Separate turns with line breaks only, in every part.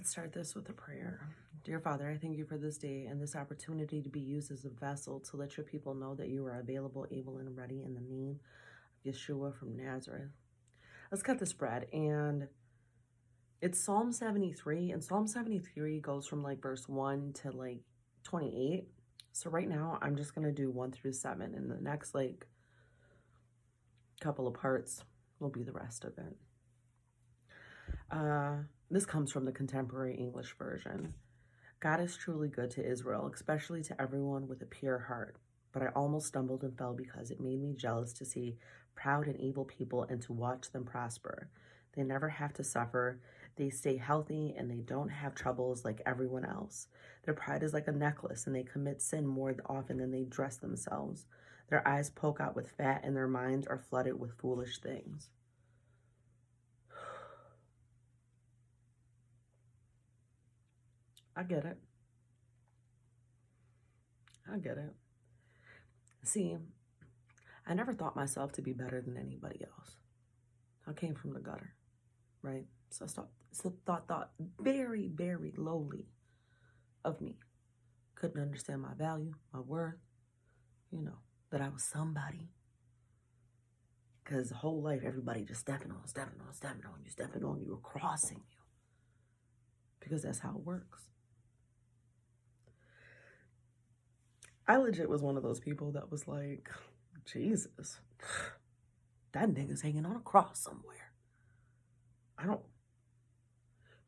Let's start this with a prayer. Dear Father, I thank you for this day and this opportunity to be used as a vessel to let your people know that you are available, able, and ready in the name of Yeshua from Nazareth. Let's cut this bread. And it's Psalm 73. And Psalm 73 goes from like verse 1 to like 28. So right now I'm just going to do 1 through 7. And the next like couple of parts will be the rest of it. This comes from the Contemporary English Version. God is truly good to Israel, especially to everyone with a pure heart. But I almost stumbled and fell because it made me jealous to see proud and evil people and to watch them prosper. They never have to suffer. They stay healthy and they don't have troubles like everyone else. Their pride is like a necklace and they commit sin more often than they dress themselves. Their eyes poke out with fat and their minds are flooded with foolish things. I get it. I get it. See, I never thought myself to be better than anybody else. I came from the gutter, right? So I thought very, very lowly of me. Couldn't understand my value, my worth, that I was somebody. Because the whole life, everybody just stepping on you, or crossing you. Because that's how it works. I legit was one of those people that was like, Jesus, that nigga's hanging on a cross somewhere.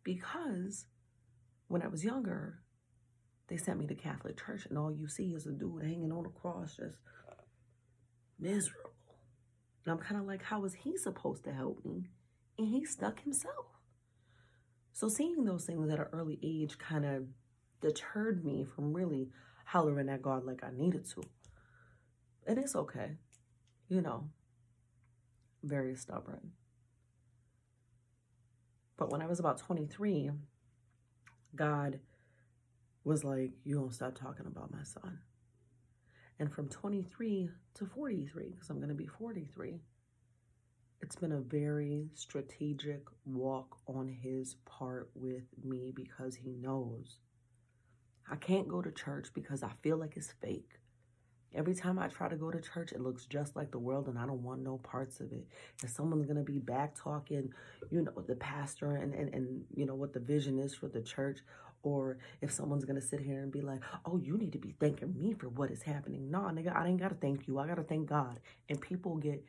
Because when I was younger, they sent me to Catholic church and all you see is a dude hanging on a cross, just miserable. And I'm kind of like, how is he supposed to help me? And he stuck himself. So seeing those things at an early age kind of deterred me from really hollering at God like I needed to. And it's okay. Very stubborn. But when I was about 23, God was like, you don't stop talking about my son. And from 23 to 43, because I'm going to be 43, it's been a very strategic walk on his part with me because he knows I can't go to church because I feel like it's fake. Every time I try to go to church, it looks just like the world and I don't want no parts of it. If someone's going to be back talking, the pastor and what the vision is for the church, or if someone's going to sit here and be like, oh, you need to be thanking me for what is happening. No, nigga, I ain't got to thank you. I got to thank God. And people get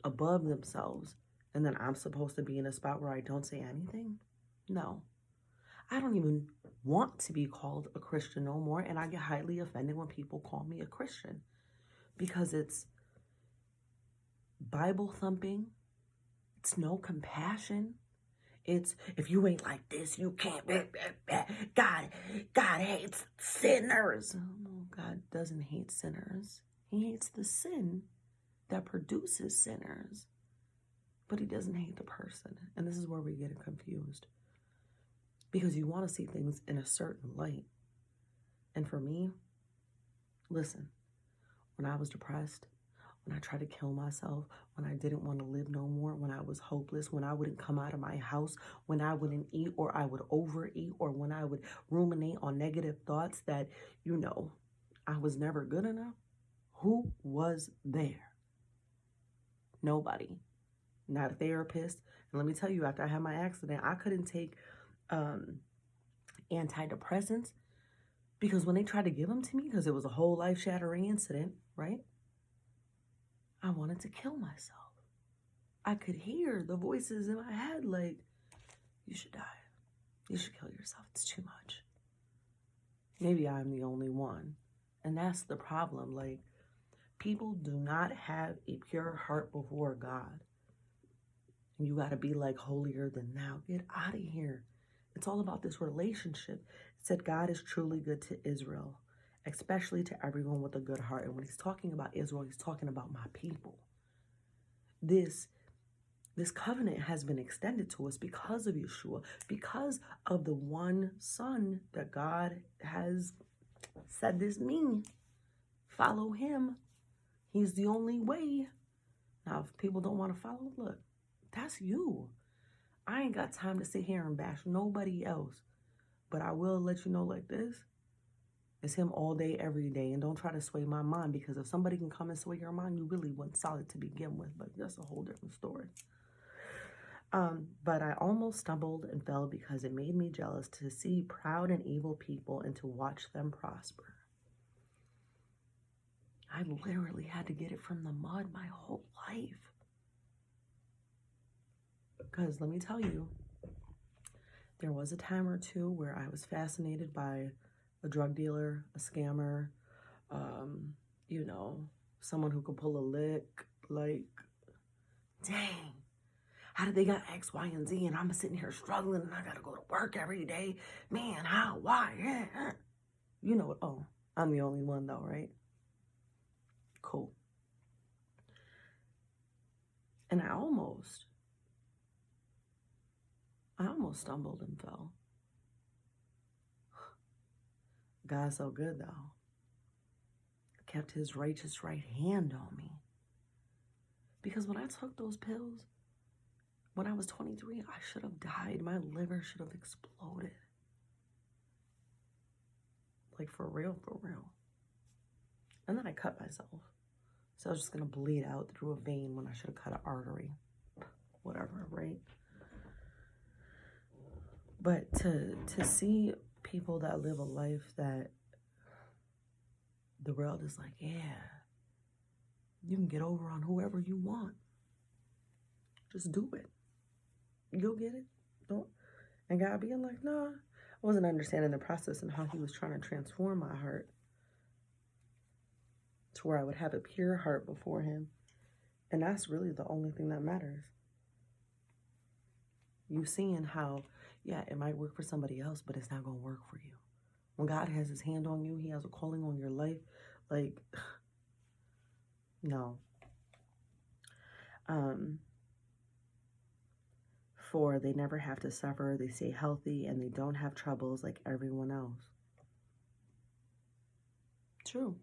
above themselves. And then I'm supposed to be in a spot where I don't say anything? No. I don't even want to be called a Christian no more. And I get highly offended when people call me a Christian because it's Bible thumping. It's no compassion. It's, if you ain't like this, you can't. God hates sinners. No, God doesn't hate sinners. He hates the sin that produces sinners. But he doesn't hate the person. And this is where we get confused. Because you want to see things in a certain light. And for me, listen, when I was depressed, when I tried to kill myself, when I didn't want to live no more, when I was hopeless, when I wouldn't come out of my house, when I wouldn't eat or I would overeat, or when I would ruminate on negative thoughts that, I was never good enough, who was there? Nobody. Not a therapist. And let me tell you, after I had my accident, I couldn't take antidepressants because when they tried to give them to me, because it was a whole life-shattering incident, right? I wanted to kill myself. I could hear the voices in my head like, you should die. You should kill yourself. It's too much. Maybe I'm the only one. And that's the problem. Like, people do not have a pure heart before God. And you got to be like holier than thou. Get out of here. It's all about this relationship. It said God is truly good to Israel, especially to everyone with a good heart. And when he's talking about Israel, he's talking about my people. This covenant has been extended to us because of Yeshua, because of the one son that God has said, this me. Follow him. He's the only way. Now, if people don't want to follow, look, that's you. I ain't got time to sit here and bash nobody else But I will let you know like this. It's him all day, every day. And don't try to sway my mind, because if somebody can come and sway your mind, you really weren't solid to begin with. But that's a whole different story. But I almost stumbled and fell because it made me jealous to see proud and evil people and to watch them prosper. I literally had to get it from the mud my whole life. Because let me tell you, there was a time or two where I was fascinated by a drug dealer, a scammer, you know, someone who could pull a lick. Like, dang, how did they got X, Y, and Z, and I'm sitting here struggling, and I gotta go to work every day? Man, how, why? Yeah. You know what? Oh, I'm the only one though, right? Cool. And I almost stumbled and fell. God's so good though. Kept his righteous right hand on me. Because when I took those pills, when I was 23, I should have died. My liver should have exploded. Like, for real, for real. And then I cut myself. So I was just going to bleed out through a vein when I should have cut an artery. Whatever, right? But to see people that live a life that the world is like, yeah, you can get over on whoever you want. Just do it. You'll get it. Don't. And God being like, nah. I wasn't understanding the process and how he was trying to transform my heart to where I would have a pure heart before him. And that's really the only thing that matters. You seeing how, yeah, it might work for somebody else, but it's not going to work for you. When God has his hand on you, he has a calling on your life. Like, no. For they never have to suffer, they stay healthy, and they don't have troubles like everyone else. True.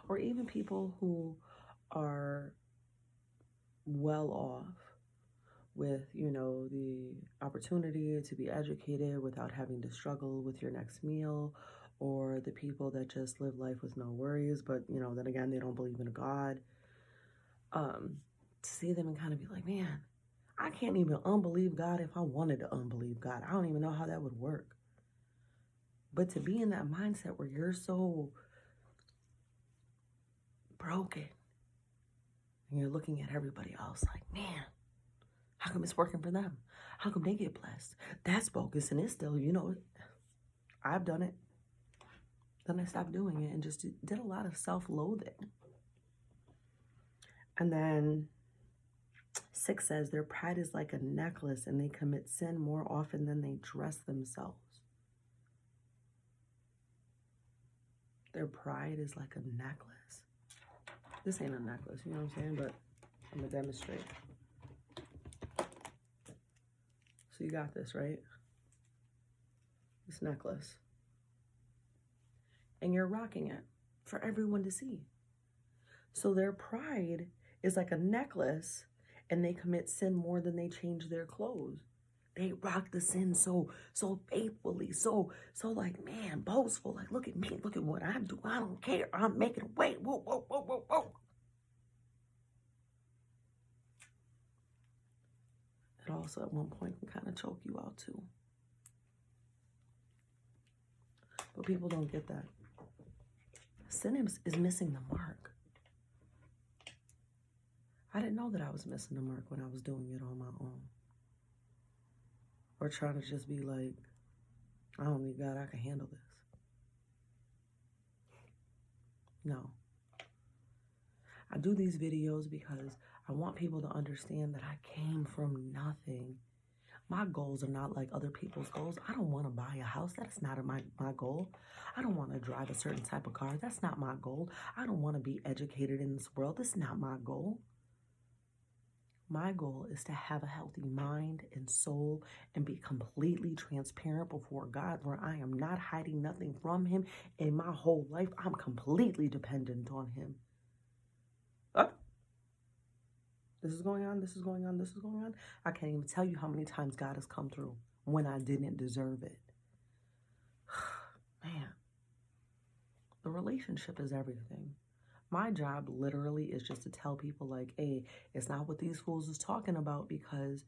Or even people who are well off with, you know, the opportunity to be educated without having to struggle with your next meal, or the people that just live life with no worries, but, you know, then again, they don't believe in a God. To see them and kind of be like, man, I can't even unbelieve God if I wanted to unbelieve God. I don't even know how that would work. But to be in that mindset where you're so broken and you're looking at everybody else like, man, how come it's working for them? How come they get blessed? That's bogus, and it's still, you know, I've done it. Then I stopped doing it and just did a lot of self-loathing. And then 6 says their pride is like a necklace and they commit sin more often than they dress themselves. Their pride is like a necklace. This ain't a necklace, you know what I'm saying? But I'm going to demonstrate. So you got this, right? This necklace. And you're rocking it for everyone to see. So their pride is like a necklace, and they commit sin more than they change their clothes. They rock the sin so faithfully, so like, man, boastful. Like, look at me, look at what I do. I don't care. I'm making a way. Whoa, whoa, whoa, whoa, whoa. It also at one point can kind of choke you out too. But people don't get that. Sin is missing the mark. I didn't know that I was missing the mark when I was doing it on my own. Or trying to just be like, I don't need God, I can handle this. No. I do these videos because I want people to understand that I came from nothing. My goals are not like other people's goals. I don't want to buy a house. That's not my goal. I don't want to drive a certain type of car. That's not my goal. I don't want to be educated in this world. That's not my goal. My goal is to have a healthy mind and soul and be completely transparent before God, where I am not hiding nothing from him. In my whole life, I'm completely dependent on him. Oh, this is going on, this is going on, this is going on. I can't even tell you how many times God has come through when I didn't deserve it. Man, the relationship is everything. My job literally is just to tell people like, hey, it's not what these fools is talking about, because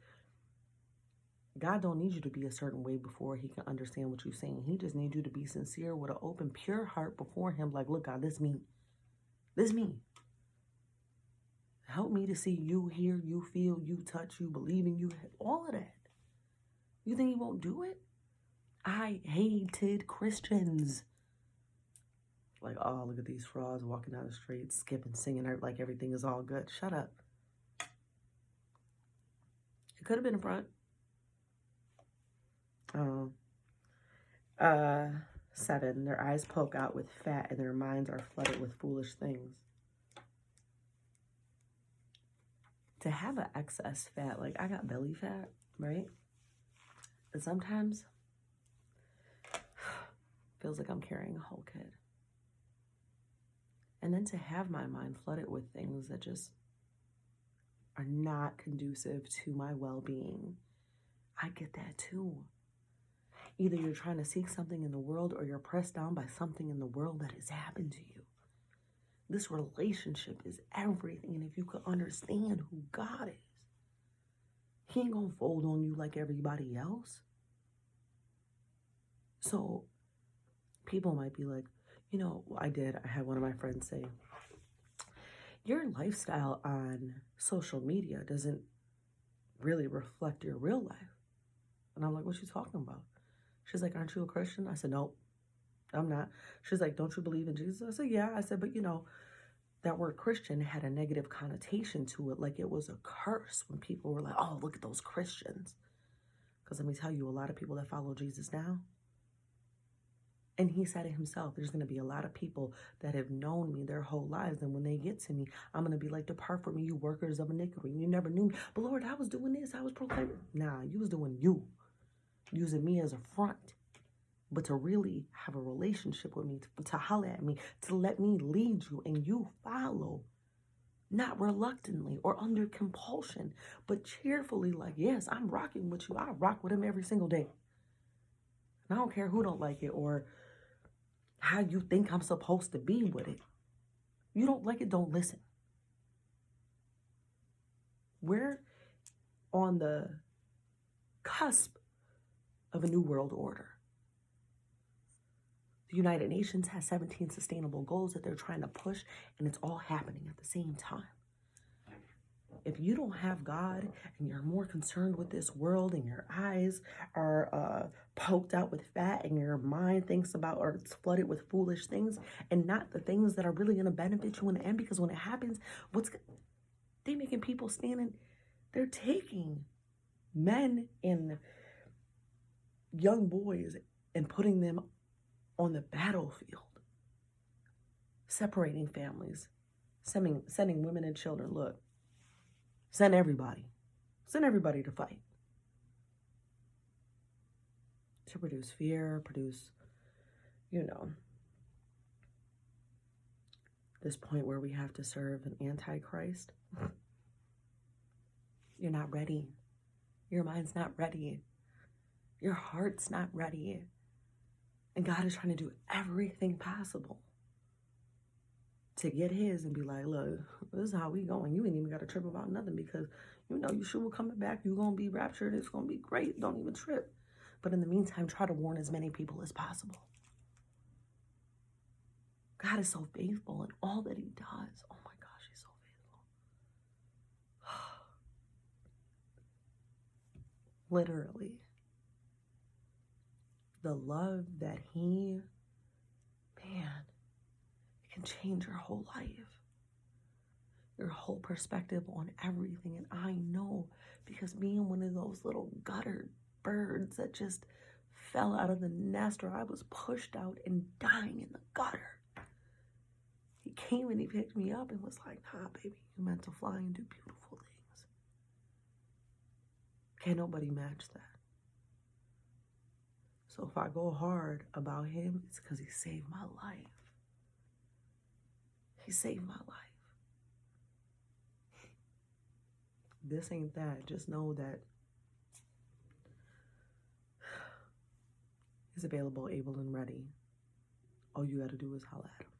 God don't need you to be a certain way before he can understand what you're saying. He just needs you to be sincere with an open, pure heart before him. Like, look, God, this me. This me. Help me to see you, hear you, feel you, touch you, believe in you, all of that. You think he won't do it? I hated Christians. Like, oh, look at these frauds walking down the street, skipping, singing, like everything is all good. Shut up. It could have been in front. 7, their eyes poke out with fat and their minds are flooded with foolish things. To have an excess fat, like I got belly fat, right? And sometimes feels like I'm carrying a whole kid. And then to have my mind flooded with things that just are not conducive to my well-being, I get that too. Either you're trying to seek something in the world or you're pressed down by something in the world that has happened to you. This relationship is everything. And if you could understand who God is, he ain't gonna fold on you like everybody else. So people might be like, you know, I had one of my friends say, your lifestyle on social media doesn't really reflect your real life. And I'm like, what you talking about? She's like, aren't you a Christian? I said, nope, I'm not. She's like, don't you believe in Jesus? I said, yeah. I said, but you know, that word Christian had a negative connotation to it. Like it was a curse when people were like, oh, look at those Christians. Because let me tell you, a lot of people that follow Jesus now, and he said it himself, there's going to be a lot of people that have known me their whole lives. And when they get to me, I'm going to be like, depart from me, you workers of iniquity. You never knew me. But Lord, I was doing this. I was proclaiming. Nah, you was doing you. Using me as a front. But to really have a relationship with me, to holler at me, to let me lead you and you follow. Not reluctantly or under compulsion, but cheerfully like, yes, I'm rocking with you. I rock with him every single day. And I don't care who don't like it or how you think I'm supposed to be with it. You don't like it, don't listen. We're on the cusp of a new world order. The United Nations has 17 sustainable goals that they're trying to push, and it's all happening at the same time. If you don't have God and you're more concerned with this world and your eyes are poked out with fat and your mind thinks about or it's flooded with foolish things and not the things that are really going to benefit you in the end, because when it happens, they making people standing, they're taking men and young boys and putting them on the battlefield, separating families, sending women and children. Look, send everybody to fight, to produce fear, produce, this point where we have to serve an antichrist. You're not ready. Your mind's not ready. Your heart's not ready. And God is trying to do everything possible to get his and be like, look, this is how we going. You ain't even got to trip about nothing, because Yeshua coming back. You're going to be raptured. It's going to be great. Don't even trip. But in the meantime, try to warn as many people as possible. God is so faithful in all that he does. Oh my gosh, he's so faithful. Literally. The love that it can change your whole life. Your whole perspective on everything. And I know, because being one of those little gutter birds that just fell out of the nest, or I was pushed out and dying in the gutter. He came and he picked me up and was like, nah, baby, you're meant to fly and do beautiful things. Can't nobody match that. So if I go hard about him, it's because he saved my life. He saved my life. This ain't that. Just know that he's available, able, and ready all you got to do is holler at him.